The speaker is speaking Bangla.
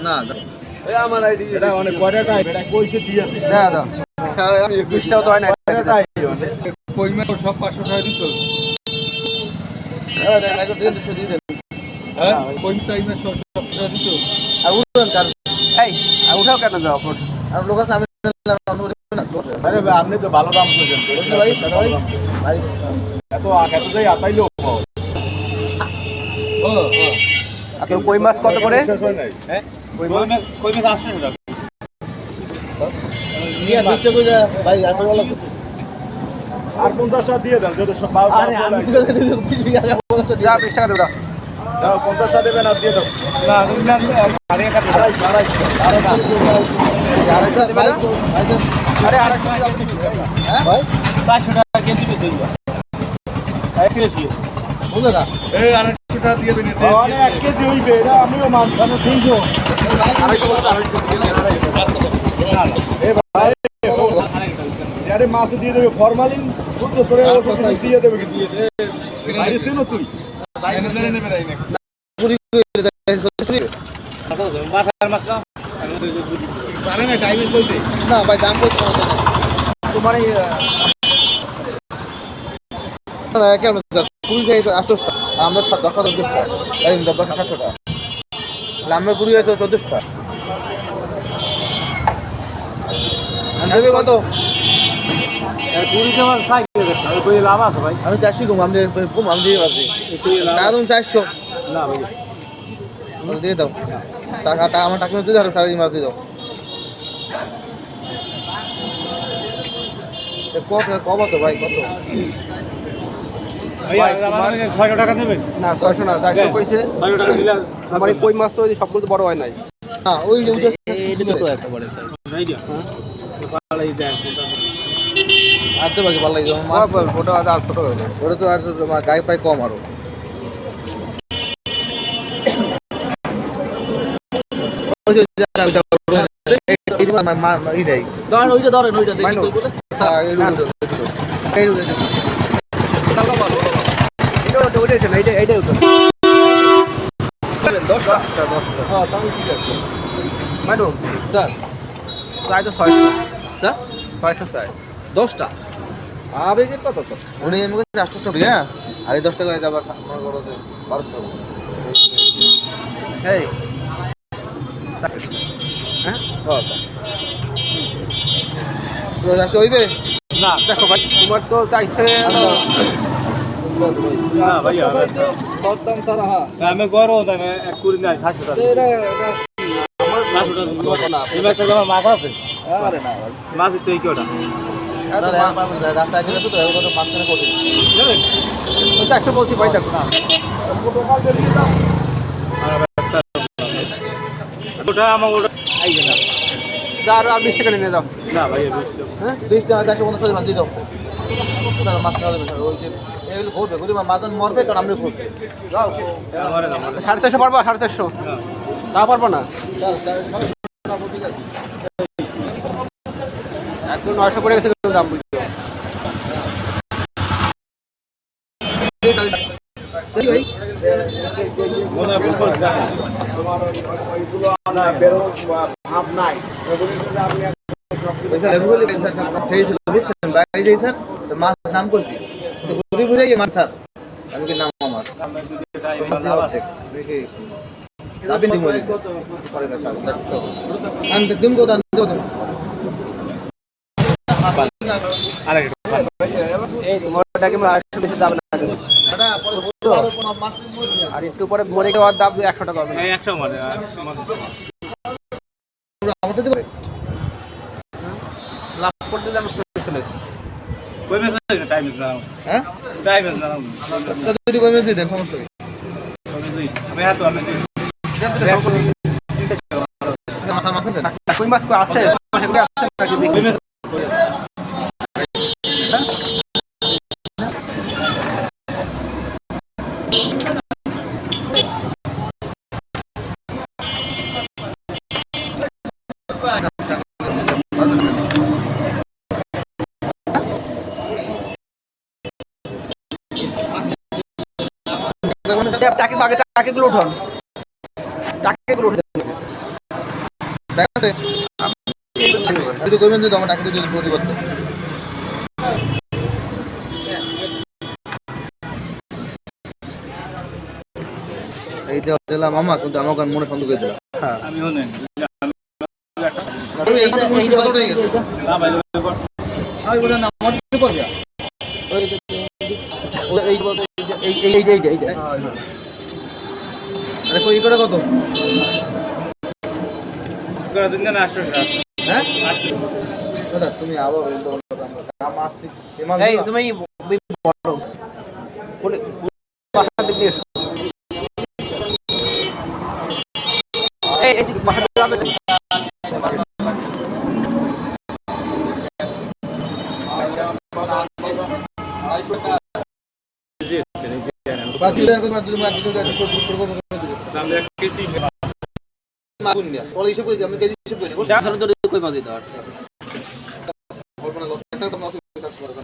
না আমার আইডি এটা অনেক কয়টা টাইপ এটা কইছে দিয়ে দে দাও আমি 21 টাও তো হয় না কই মে সব 500 টাকা দিছো হ্যাঁ দেখ লাগো 200 দিয়ে দেন হ্যাঁ কই টাইমে সব টাকা দিছো আর উঠুন কার এই আর উঠাও কেন যাও ফট আর লোক আছে আমি আরে ভাই আপনি তো ভালো দাম কইছেন ভাই দাদা ভাই ভাই এত যাই আতাইলো ও আপনার কই মাছ কত করে হ্যাঁ কই মাছ 800 টাকা নিয়ে দিতে কই ভাই আর বলা আর 50 টাকা দিয়ে দেন যদি সব আরে আমি তো কিছু আগে 50 টাকা 20 টাকা দাও দাও 50 টাকা দেবেন আর দিয়ে দাও না তুমি না আরে টাকা আরে ভাই আরে 250 হ্যাঁ ভাই 500 টাকা কেজি দিতে দিবা এক কেজি বুঝলা না এই 200 টাকা দিয়ে দেন মানে 1 কেজি হইবে এটা আমিও মাছ জানো 300 এই ভাই আরে মাছ দিয়ে দেবে ফরমালিন দুটো করে দিয়ে দেবে কি দিয়ে দে বাইরে শুনো তুই বাইরে ধরে নেবে রাই না পুরি মাথার মাছ না পারে না টাইমে কইতে না ভাই দাম কত তোমার এই না কেমন পুরি চাই 800 টাকা আমরা 10 টাকা এই 700 টাকা লামের পুরি হয়তো 14 টাকা দেবে কত আর পুরি কেমন সাইজ দেবে কই লাভ আছে ভাই আমি 400 কম আমি দিয়ে পাচ্ছি দাম 400 না ভাই দিয়ে দাও টাকা আমার টাকা দিয়ে দাও সারা মাছ দিয়ে দাও কত কত ভাই কত ভাই আমার 600 টাকা দেবেন না 600 না 400 কইছে 600 টাকা দিলে আমার কই মাছ তো সবগুলো তো বড় হয় নাই না ওই এটা তো একটা বড় সাইজ আইডিয়া হ্যাঁ পালাই দেন আর তো বাকি পালাই দাও আমার ফটো আছে আর ছোট হলো ওটা তো আর গায়ে পাই কম আরো দশটা আবেগে কত উনি এমনি 800 টাকা হ্যাঁ আর 10 টাকা আবার 1200 টাকা এই হ্যাঁ তো আসো হইবে না দেখো ভাই তোমার তো চাইছে না ভাই কত দাম সারা হ্যাঁ আমি গরো দামে এক কুড়ি না 700 টাকা আমার 700 টাকা না এই মাসে আমার মাছ আছে আরে না ভাই মাছ তো এই কিটা রাস্তা গেলে তো এর কত 500 টাকা করে দেবেন 100 বলছি ভাই দেখো না কত কাল দিয়ে দাও ওটা আমার ওটা আইবে না যার আর 20 টাকা নিয়ে দাও না ভাই 20 টাকা হ্যাঁ 20 টাকা 150 টাকা দিয়ে দাও তাহলে মাছ খাওয়া যাবে ওই যে এগুলো ঘুরবে ঘুরে মাজন মরবে কারণ আমরা খুঁজবে যাও 450 পারবো 450 তা পারবো না ঠিক আছে একদম 900 পড়ে গেছে দাম বুঝছো ভাই মনে বিলকুল জানা তোমার ওইগুলো না বেরো ভাব নাই আপনি পয়সা লেবুলি পয়সা খেয়েছিল বুঝছেন বাইরে যাইছেন তো মাছ নাম করছি তো ঘুরে ঘুরে এই মাছ স্যার আমি কি নাম মাছ দেখি যাবেন দিমো পরে না স্যার আনতে দিম কত আনতে কত আরে এই মোটাকে আমরা 800 বেশি দাম না এটা পরে আর একটু পরে মরে যাওয়ার দাম 100 টাকা হবে 100 মানে দিতে পারে লাভ করতে জানো চলেছে কই মেসেজ টাইম ইজ নাও হ্যাঁ টাইম ইজ নাও যদি কই মেসেজ দেন সমস্যা নেই আমি হাত আমি জানতে চাও কই মাছ কো আছে সেগুলো আছে নাকি দেখি টাকে আগে টাকেগুলো উঠান টাকেগুলো উঠে ব্যাগ আছে যদি কই মেসেজ দাও আমার টাকা দিয়ে পরিবর্তন করতে এই যে দিলাম মামা কিন্তু আমার গান মনে সন্দেহ করে দিলাম হ্যাঁ আমিও নেন এই কত হয়ে গেছে না ভাই আই বলেন না আমার দিতে পারবে এই আরে কই করে কত করে দিন না 800 টাকা হ্যাঁ 800 দাদা তুমি আবার বলতো দাম আসছে এই তুমি বড় বলে পাহাড় দিকে এসো এই পাহাড় যাবে বাকি দেন কত মাত্র মাত্র দাম দেখি মাগুন নিয়া পরে হিসাব করে আমি কেজি হিসাব করে যা চলো তো কই মাঝে দাও কল্পনা লোক একটা তো নতুন কাজ করবে